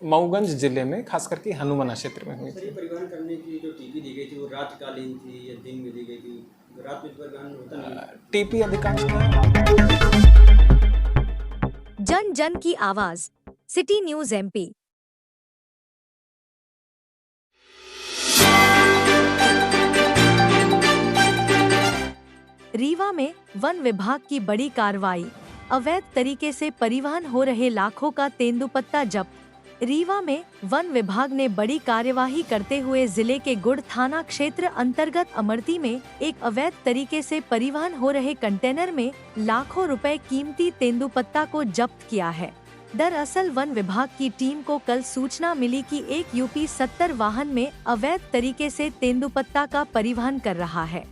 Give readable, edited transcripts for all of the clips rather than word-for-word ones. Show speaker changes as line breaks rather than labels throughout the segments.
मऊगंज जिले में खास करके हनुमाना क्षेत्र में हुई
सर,
थी।
ये परिवहन करने की जो टीपी दी गई थी वो रातकालीन थी या दिन में दी गई थी? रात में परिवहन होता नहीं?
टीपी अधिकांशतः
जन जन की आवाज, सिटी न्यूज एमपी। रीवा में वन विभाग की बड़ी कार्रवाई, अवैध तरीके से परिवहन हो रहे लाखों का तेंदुपत्ता जब्त। रीवा में वन विभाग ने बड़ी कार्यवाही करते हुए जिले के गुड़ थाना क्षेत्र अंतर्गत अमरती में एक अवैध तरीके से परिवहन हो रहे कंटेनर में लाखों रुपए कीमती तेंदुपत्ता को जब्त किया है। दरअसल वन विभाग की टीम को कल सूचना मिली कि एक यूपी 70 वाहन में अवैध तरीके से तेंदुपत्ता का परिवहन कर रहा है।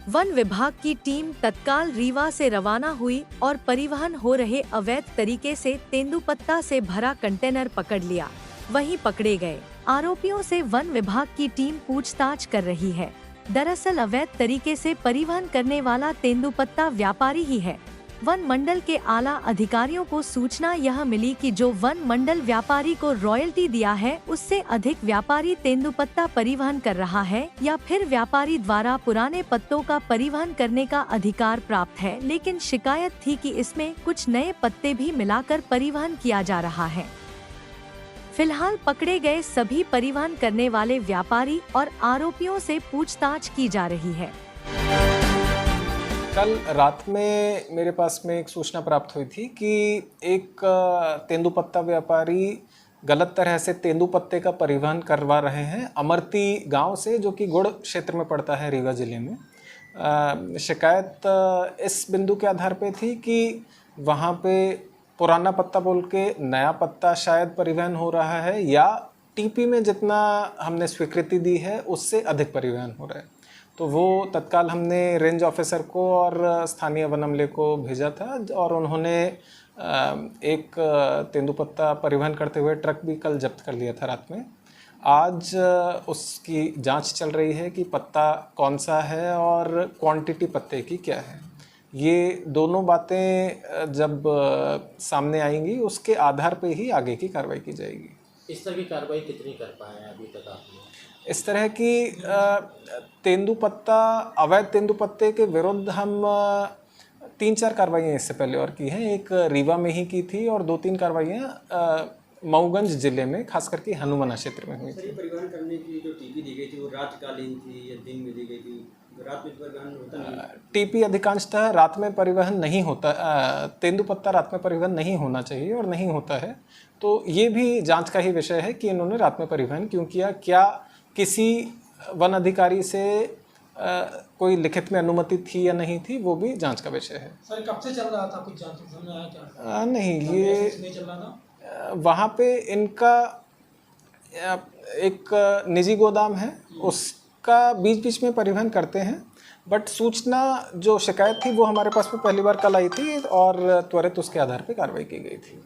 वन विभाग की टीम तत्काल रीवा से रवाना हुई और परिवहन हो रहे अवैध तरीके से तेंदुपत्ता से भरा कंटेनर पकड़ लिया। वहीं पकड़े गए आरोपियों से वन विभाग की टीम पूछताछ कर रही है। दरअसल अवैध तरीके से परिवहन करने वाला तेंदुपत्ता व्यापारी ही है। वन मंडल के आला अधिकारियों को सूचना यह मिली कि जो वन मंडल व्यापारी को रॉयल्टी दिया है उससे अधिक व्यापारी तेंदुपत्ता परिवहन कर रहा है या फिर व्यापारी द्वारा पुराने पत्तों का परिवहन करने का अधिकार प्राप्त है, लेकिन शिकायत थी कि इसमें कुछ नए पत्ते भी मिलाकर परिवहन किया जा रहा है। फिलहाल पकड़े गए सभी परिवहन करने वाले व्यापारी और आरोपियों से पूछताछ की जा रही है।
कल रात में मेरे पास में एक सूचना प्राप्त हुई थी कि एक तेंदुपत्ता व्यापारी गलत तरह से तेंदुपत्ते का परिवहन करवा रहे हैं अमरती गांव से, जो कि गुड़ क्षेत्र में पड़ता है रीवा जिले में। शिकायत इस बिंदु के आधार पे थी कि वहां पे पुराना पत्ता बोल के नया पत्ता शायद परिवहन हो रहा है या टीपी में जितना हमने स्वीकृति दी है उससे अधिक परिवहन हो रहा है। तो वो तत्काल हमने रेंज ऑफिसर को और स्थानीय वन अमले को भेजा था और उन्होंने एक तेंदुपत्ता परिवहन करते हुए ट्रक भी कल जब्त कर लिया था रात में। आज उसकी जांच चल रही है कि पत्ता कौन सा है और क्वांटिटी पत्ते की क्या है। ये दोनों बातें जब सामने आएंगी उसके आधार पे ही आगे की कार्रवाई की जाएगी।
इस तरह की कार्रवाई कितनी कर पाए हैं अभी तक आपने?
इस तरह की तेंदुपत्ता अवैध तेंदुपत्ते के विरुद्ध हम 3-4 कार्रवाइयाँ इससे पहले और की हैं। एक रीवा में ही की थी और 2-3 कार्रवाइयाँ मऊगंज जिले में खास करके हनुमाना क्षेत्र में हुई
सर,
थी।
ये परिवहन करने की जो टीपी दी गई थी वो रातकालीन थी या दिन में दी गई थी? रात में परिवहन होता नहीं?
टीपी अधिकांशतः रात में परिवहन नहीं होता। तेंदुपत्ता रात में परिवहन नहीं होना चाहिए और नहीं होता है। तो ये भी जांच का ही विषय है कि इन्होंने रात में परिवहन क्यों किया, क्या किसी वन अधिकारी से कोई लिखित में अनुमति थी या नहीं थी, वो भी जांच का विषय है।
सर कब से चल रहा था, कुछ जांच सामने आया क्या?
नहीं, ये
नहीं चल रहा था।
वहाँ पे इनका एक निजी गोदाम है, उसका बीच बीच में परिवहन करते हैं। बट सूचना जो शिकायत थी वो हमारे पास में पहली बार कल आई थी और त्वरित उसके आधार पे कार्रवाई की गई थी।